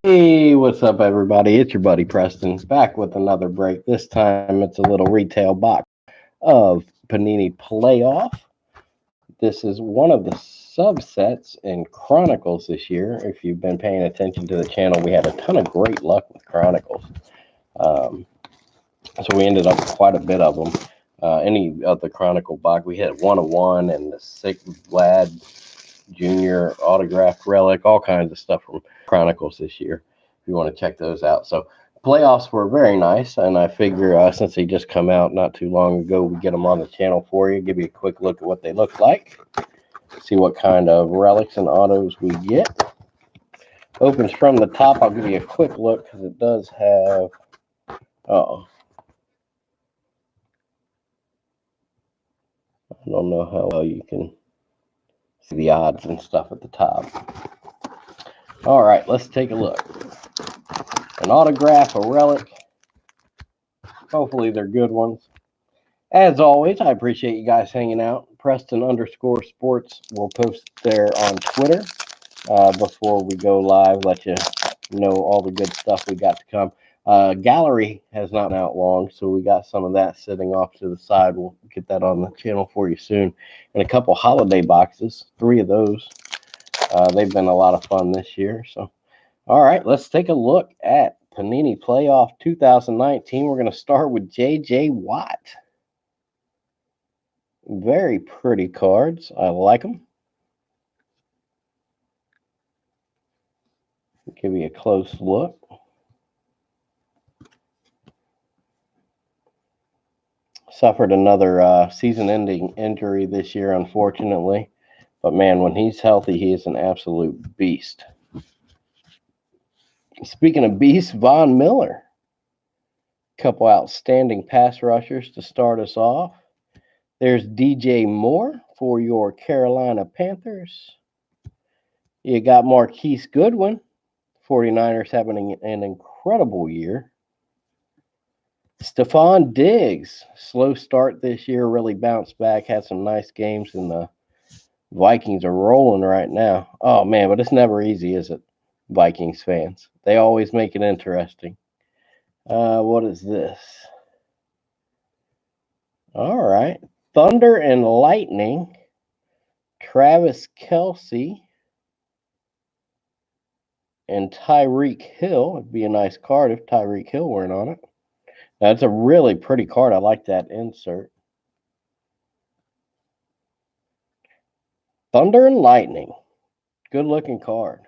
Hey, what's up, everybody? It's your buddy Preston back with another break. This time it's a little retail box of Panini Playoff. This is one of the subsets in Chronicles this year. If you've been paying attention to the channel, we had a ton of great luck with Chronicles. Um, so we ended up with quite a bit of them. Any of the Chronicle box, we had 101 and the Sick Lad Junior autographed Relic, all kinds of stuff from Chronicles this year. If you want to check those out. So playoffs were very nice, and I figure since they just come out not too long ago, we get them on the channel for you. Give you a quick look at what they look like. See what kind of relics and autos we get. Opens from the top. I'll give you a quick look because it does have. Oh, I don't know how well you can see the odds and stuff at the top. All right, let's take a look. An autograph, a relic. Hopefully they're good ones. As always, I appreciate you guys hanging out. Preston_sports will post there on Twitter before we go live. Let you know all the good stuff we got to come. Gallery has not been out long, so we got some of that sitting off to the side. We'll get that on the channel for you soon. And a couple holiday boxes, 3 of those. They've been a lot of fun this year. So, all right, let's take a look at Panini Playoff 2019. We're going to start with J.J. Watt. Very pretty cards. I like them. Give you a close look. Suffered another season-ending injury this year, unfortunately. But, man, when he's healthy, he is an absolute beast. Speaking of beasts, Von Miller. Couple outstanding pass rushers to start us off. There's DJ Moore for your Carolina Panthers. You got Marquise Goodwin. 49ers having an incredible year. Stephon Diggs, slow start this year, really bounced back, had some nice games, and the Vikings are rolling right now. Oh, man, but it's never easy, is it, Vikings fans? They always make it interesting. What is this? All right. Thunder and Lightning, Travis Kelce, and Tyreek Hill. It'd be a nice card if Tyreek Hill weren't on it. That's a really pretty card. I like that insert. Thunder and Lightning. Good looking card.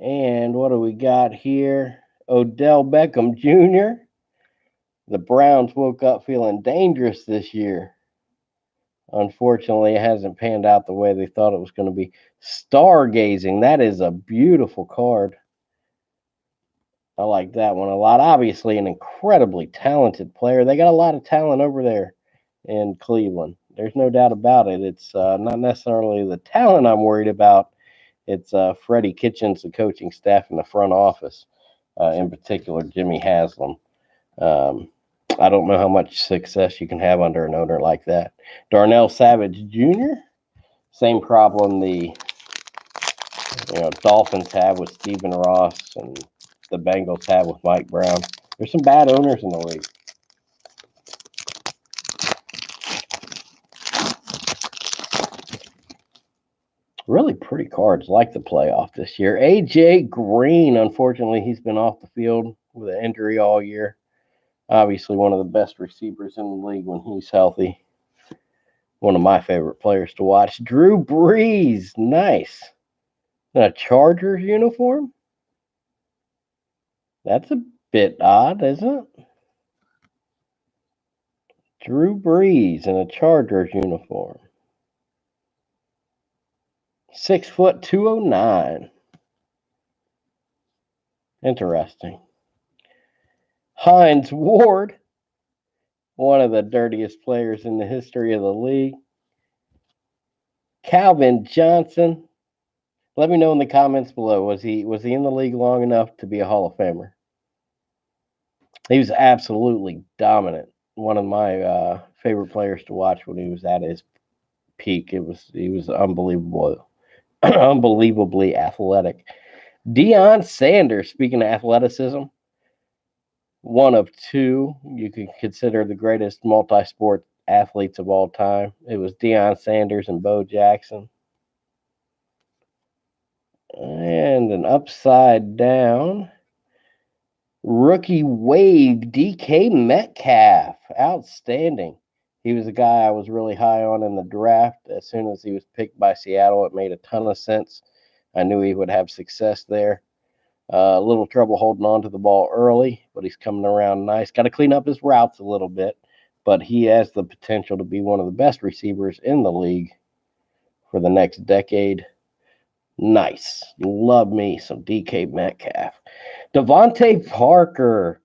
And what do we got here? Odell Beckham Jr. The Browns woke up feeling dangerous this year. Unfortunately, it hasn't panned out the way they thought it was going to be. Stargazing. That is a beautiful card. I like that one a lot. Obviously, an incredibly talented player. They got a lot of talent over there in Cleveland. There's no doubt about it. It's not necessarily the talent I'm worried about. It's Freddie Kitchens, the coaching staff, and the front office, in particular, Jimmy Haslam. I don't know how much success you can have under an owner like that. Darnell Savage Jr., same problem the Dolphins have with Stephen Ross and the Bengals have with Mike Brown. There's some bad owners in the league. Really pretty cards, like the playoff this year. A.J. Green, unfortunately, he's been off the field with an injury all year. Obviously, one of the best receivers in the league when he's healthy. One of my favorite players to watch. Drew Brees, nice. A Chargers uniform? That's a bit odd, isn't it? Drew Brees in a Chargers uniform. 6 foot 209. Interesting. Hines Ward, one of the dirtiest players in the history of the league. Calvin Johnson. Let me know in the comments below. Was he in the league long enough to be a Hall of Famer? He was absolutely dominant. One of my favorite players to watch when he was at his peak. He was unbelievable, unbelievably athletic. Deion Sanders, speaking of athleticism, one of two you could consider the greatest multi-sport athletes of all time. It was Deion Sanders and Bo Jackson. And an upside down rookie wave DK Metcalf. Outstanding. He was a guy I was really high on in the draft. As soon as he was picked by Seattle, it made a ton of sense. I knew he would have success there. A little trouble holding on to the ball early, but he's coming around nice. Got to clean up his routes a little bit, but he has the potential to be one of the best receivers in the league for the next decade. Nice. Love me some DK Metcalf. Devontae Parker.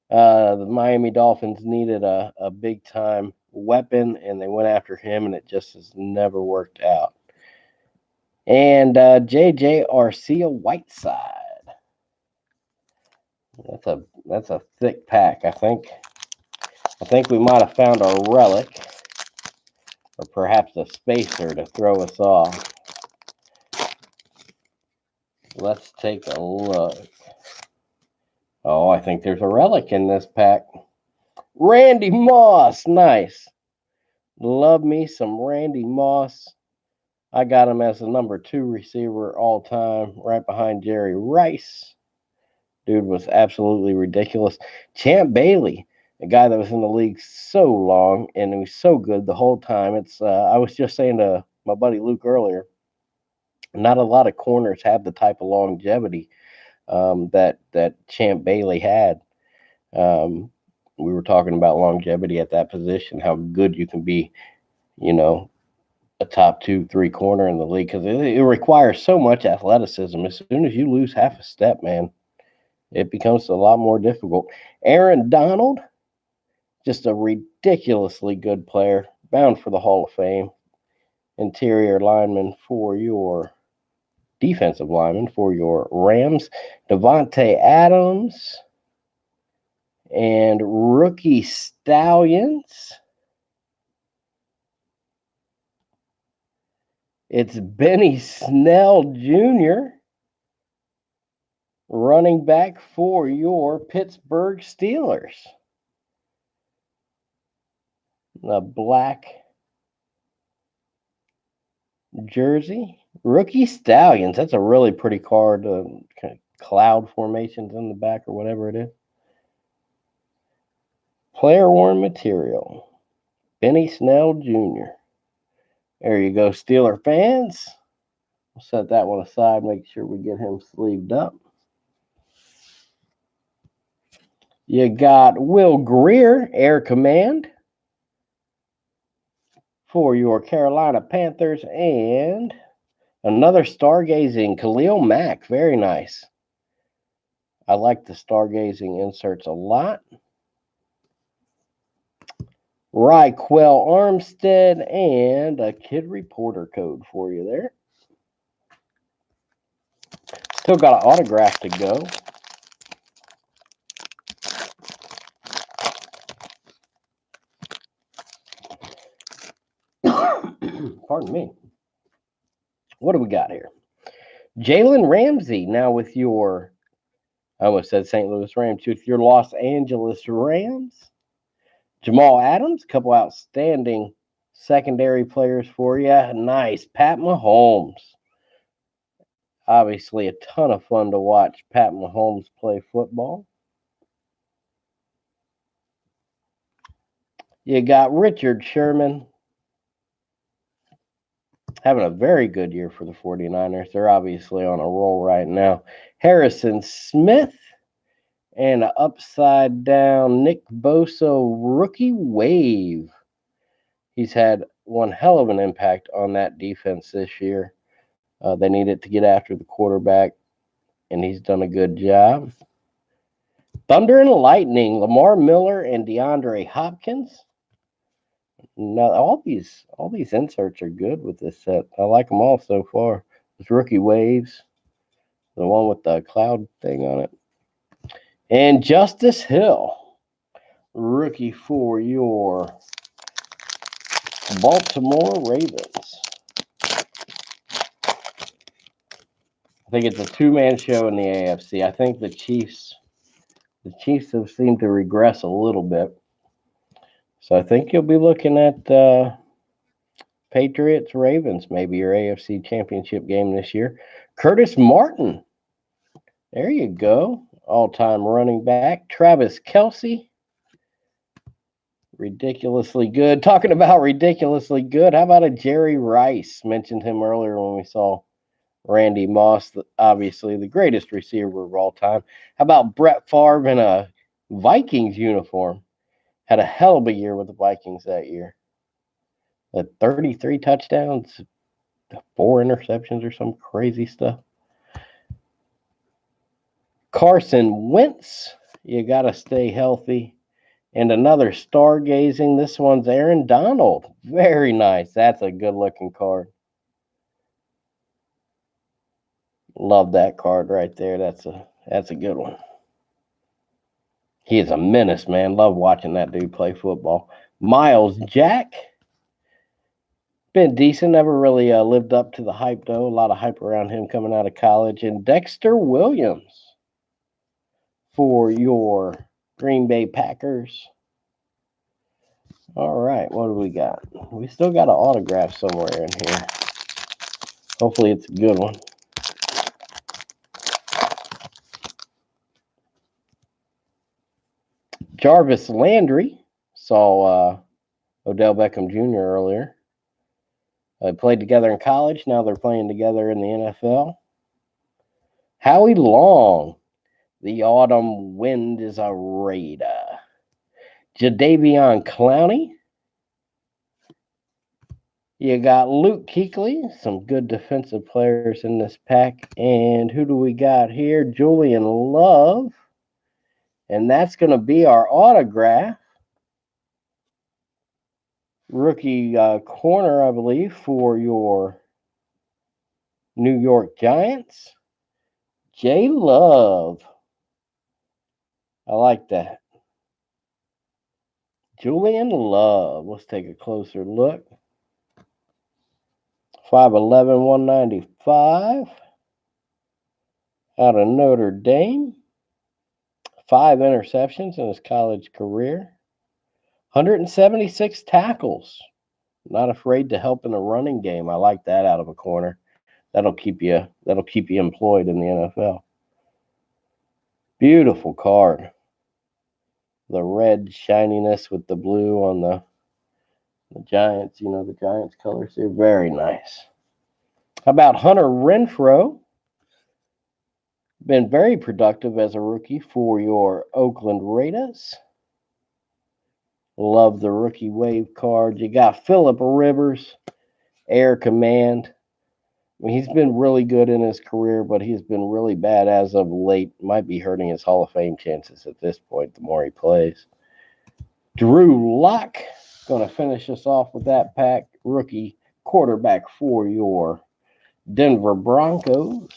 The Miami Dolphins needed a big time weapon, and they went after him, and it just has never worked out. And J.J. Arcega-Whiteside. That's a thick pack. I think we might have found a relic, or perhaps a spacer to throw us off. Let's take a look. Oh, I think there's a relic in this pack. Randy Moss, nice. Love me some Randy Moss. I got him as the number 2 receiver all time, right behind Jerry Rice. Dude was absolutely ridiculous. Champ Bailey, a guy that was in the league so long and he was so good the whole time. I was just saying to my buddy Luke earlier, not a lot of corners have the type of longevity that Champ Bailey had. We were talking about longevity at that position, how good you can be, a top 2-3 corner in the league, because it requires so much athleticism. As soon as you lose half a step, man, it becomes a lot more difficult. Aaron Donald, just a ridiculously good player, bound for the Hall of Fame. Interior lineman for your defensive lineman for your Rams. Devontae Adams and rookie Stallions. It's Benny Snell Jr., running back for your Pittsburgh Steelers. The black jersey. Rookie Stallions. That's a really pretty card. Kind of cloud formations in the back or whatever it is. Player worn material. Benny Snell Jr. There you go, Steeler fans. We'll set that one aside, make sure we get him sleeved up. You got Will Greer, Air Command, for your Carolina Panthers, and another stargazing Khalil Mack. Very nice. I like the stargazing inserts a lot. Raquel Armstead and a Kid Reporter code for you there. Still got an autograph to go. Pardon me. What do we got here? Jalen Ramsey now with your, I almost said St. Louis Rams, with your Los Angeles Rams. Jamal Adams, a couple outstanding secondary players for you. Nice. Pat Mahomes. Obviously a ton of fun to watch Pat Mahomes play football. You got Richard Sherman, having a very good year for the 49ers. They're obviously on a roll right now. Harrison Smith and an upside down Nick Bosa rookie wave. He's had one hell of an impact on that defense this year. They needed to get after the quarterback, and he's done a good job. Thunder and Lightning, Lamar Miller and DeAndre Hopkins. Now, all these inserts are good with this set. I like them all so far. This rookie waves, the one with the cloud thing on it, and Justice Hill, rookie for your Baltimore Ravens. I think it's a two-man show in the AFC. I think the Chiefs have seemed to regress a little bit. So I think you'll be looking at Patriots Ravens, maybe your AFC Championship game this year. Curtis Martin. There you go. All-time running back. Travis Kelce. Ridiculously good. Talking about ridiculously good, how about a Jerry Rice? Mentioned him earlier when we saw Randy Moss, obviously the greatest receiver of all time. How about Brett Favre in a Vikings uniform? Had a hell of a year with the Vikings that year. 33 touchdowns, 4 interceptions or some crazy stuff. Carson Wentz, you got to stay healthy. And another stargazing. This one's Aaron Donald. Very nice. That's a good-looking card. Love that card right there. That's a good one. He is a menace, man. Love watching that dude play football. Miles Jack. Been decent. Never really lived up to the hype, though. A lot of hype around him coming out of college. And Dexter Williams for your Green Bay Packers. All right, what do we got? We still got an autograph somewhere in here. Hopefully it's a good one. Jarvis Landry. Saw Odell Beckham Jr. earlier. They played together in college. Now they're playing together in the NFL. Howie Long. The autumn wind is a raider. Jadeveon Clowney. You got Luke Kuechly. Some good defensive players in this pack. And who do we got here? Julian Love. And that's going to be our autograph. Rookie corner, I believe, for your New York Giants. J Love. I like that. Julian Love. Let's take a closer look. 5'11", 195. Out of Notre Dame. 5 interceptions in his college career. 176 tackles. Not afraid to help in the running game. I like that out of a corner. That'll keep you employed in the NFL. Beautiful card. The red shininess with the blue on the Giants, the Giants colors here. Very nice. How about Hunter Renfrow? Been very productive as a rookie for your Oakland Raiders. Love the rookie wave card. You got Phillip Rivers, Air Command. I mean, he's been really good in his career, but he's been really bad as of late. Might be hurting his Hall of Fame chances at this point, the more he plays. Drew Lock, going to finish us off with that pack. Rookie quarterback for your Denver Broncos.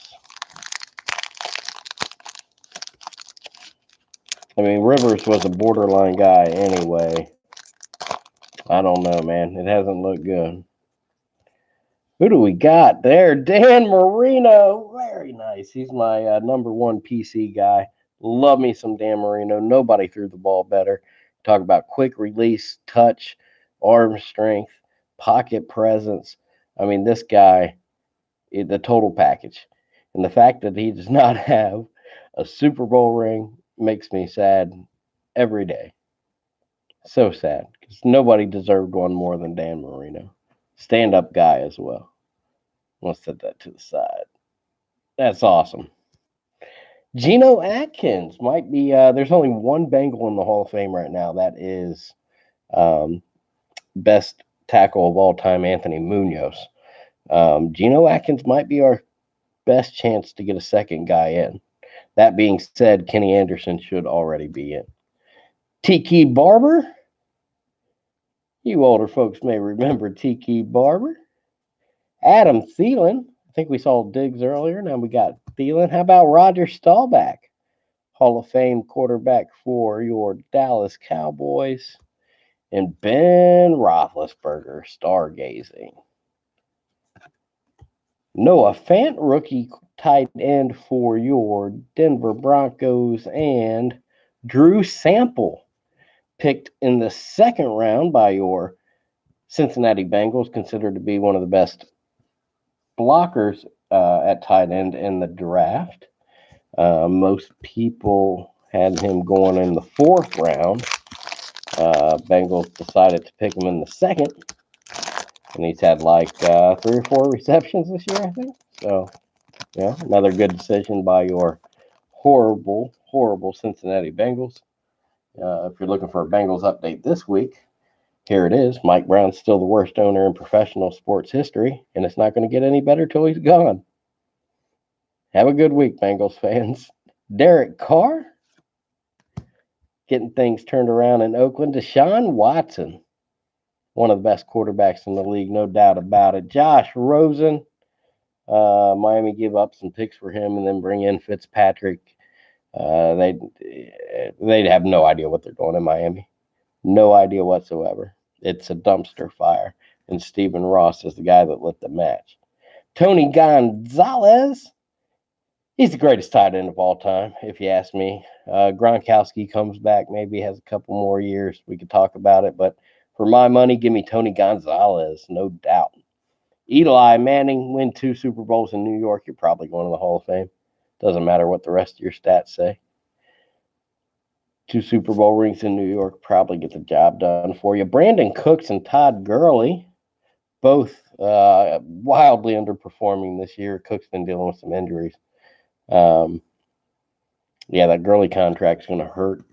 I mean, Rivers was a borderline guy anyway. I don't know, man. It hasn't looked good. Who do we got there? Dan Marino. Very nice. He's my #1 PC guy. Love me some Dan Marino. Nobody threw the ball better. Talk about quick release, touch, arm strength, pocket presence. I mean, this guy, the total package. And the fact that he does not have a Super Bowl ring makes me sad every day. So sad, because nobody deserved one more than Dan Marino. Stand-up guy as well. Let's set that to the side. That's awesome. Geno Atkins might be, there's only one Bengal in the Hall of Fame right now. That is best tackle of all time, Anthony Munoz. Geno Atkins might be our best chance to get a second guy in. That being said, Kenny Anderson should already be in. Tiki Barber. You older folks may remember Tiki Barber. Adam Thielen. I think we saw Diggs earlier. Now we got Thielen. How about Roger Staubach? Hall of Fame quarterback for your Dallas Cowboys. And Ben Roethlisberger, stargazing. Noah Fant, rookie tight end for your Denver Broncos, and Drew Sample, picked in the second round by your Cincinnati Bengals, considered to be one of the best blockers at tight end in the draft. Most people had him going in the fourth round. Bengals decided to pick him in the second, and he's had like 3 or 4 receptions this year, I think. So, yeah, another good decision by your horrible, horrible Cincinnati Bengals. If you're looking for a Bengals update this week, here it is. Mike Brown's still the worst owner in professional sports history, and it's not going to get any better till he's gone. Have a good week, Bengals fans. Derek Carr getting things turned around in Oakland. Deshaun Watson, one of the best quarterbacks in the league, no doubt about it. Josh Rosen, Miami give up some picks for him and then bring in Fitzpatrick. They'd have no idea what they're doing in Miami. No idea whatsoever. It's a dumpster fire. And Stephen Ross is the guy that lit the match. Tony Gonzalez, he's the greatest tight end of all time, if you ask me. Gronkowski comes back, maybe has a couple more years. We could talk about it. But for my money, give me Tony Gonzalez, no doubt. Eli Manning, win 2 Super Bowls in New York. You're probably going to the Hall of Fame. Doesn't matter what the rest of your stats say. 2 Super Bowl rings in New York probably get the job done for you. Brandon Cooks and Todd Gurley, both wildly underperforming this year. Cook's been dealing with some injuries. Yeah, that Gurley contract's going to hurt.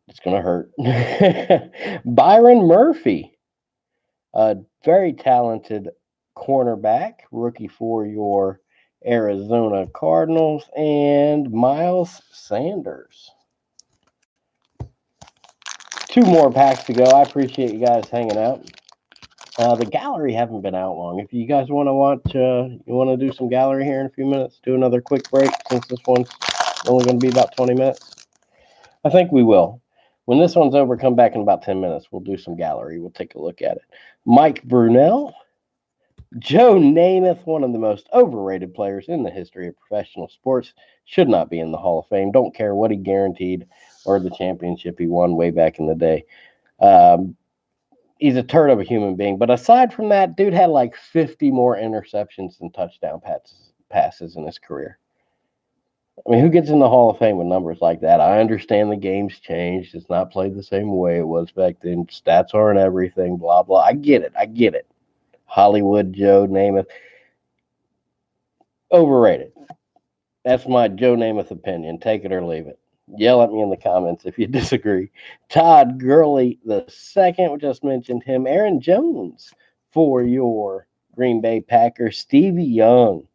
It's going to hurt. Byron Murphy, a very talented cornerback, rookie for your Arizona Cardinals, and Miles Sanders. 2 more packs to go. I appreciate you guys hanging out. The gallery haven't been out long. If you guys want to watch, you want to do some gallery here in a few minutes, do another quick break since this one's only going to be about 20 minutes. I think we will. When this one's over, come back in about 10 minutes. We'll do some gallery. We'll take a look at it. Mike Brunell. Joe Namath, one of the most overrated players in the history of professional sports, should not be in the Hall of Fame. Don't care what he guaranteed or the championship he won way back in the day. He's a turd of a human being. But aside from that, dude had like 50 more interceptions than touchdown passes in his career. I mean, who gets in the Hall of Fame with numbers like that? I understand the game's changed. It's not played the same way it was back then. Stats aren't everything, blah, blah. I get it. Hollywood Joe Namath. Overrated. That's my Joe Namath opinion. Take it or leave it. Yell at me in the comments if you disagree. Todd Gurley the second, we just mentioned him. Aaron Jones for your Green Bay Packers. Stevie Young,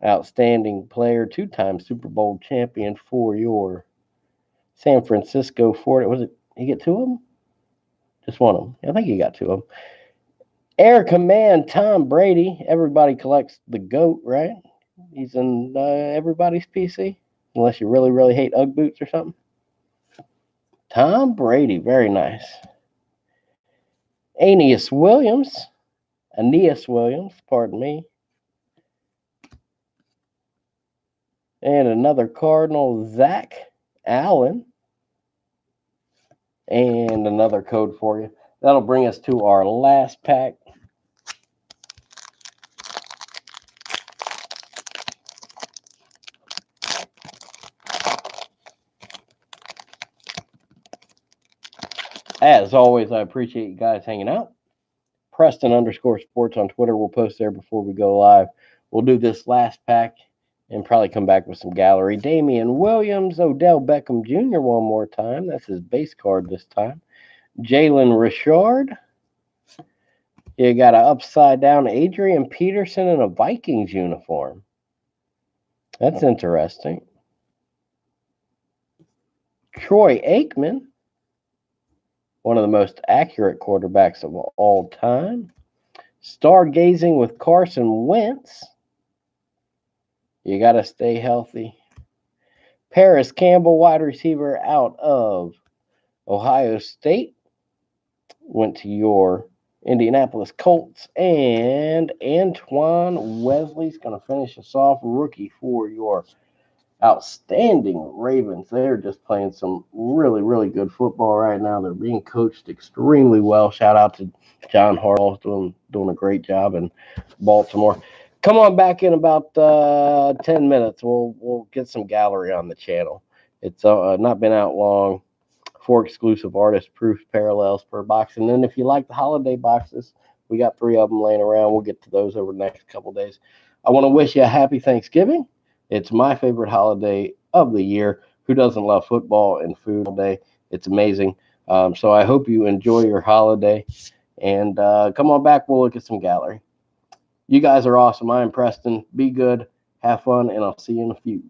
outstanding player, 2-time Super Bowl champion for your San Francisco 40. Was it, he get 2 of them? Just one of them. I think he got 2 of them. Air Command Tom Brady. Everybody collects the GOAT, right? He's in everybody's PC, unless you really, really hate Ugg boots or something. Tom Brady, very nice. Aeneas Williams, pardon me. And another Cardinal, Zach Allen. And another code for you. That'll bring us to our last pack. As always, I appreciate you guys hanging out. Preston_sports on Twitter. We'll post there before we go live. We'll do this last pack and probably come back with some gallery. Damian Williams, Odell Beckham Jr. one more time. That's his base card this time. Jalen Richard. You got an upside down Adrian Peterson in a Vikings uniform. That's interesting. Troy Aikman, one of the most accurate quarterbacks of all time. Stargazing with Carson Wentz. You got to stay healthy. Paris Campbell, wide receiver out of Ohio State. Went to your Indianapolis Colts, and Antoine Wesley's going to finish us off, rookie for your outstanding Ravens. They're just playing some really, really good football right now. They're being coached extremely well. Shout out to John Harbaugh, doing a great job in Baltimore. Come on back in about 10 minutes. We'll get some gallery on the channel. It's not been out long. 4 exclusive artist proofs, parallels per box. And then if you like the holiday boxes, we got 3 of them laying around. We'll get to those over the next couple days. I want to wish you a happy Thanksgiving. It's my favorite holiday of the year. Who doesn't love football and food all day? It's amazing. So I hope you enjoy your holiday. And come on back. We'll look at some gallery. You guys are awesome. I am Preston. Be good. Have fun. And I'll see you in a few.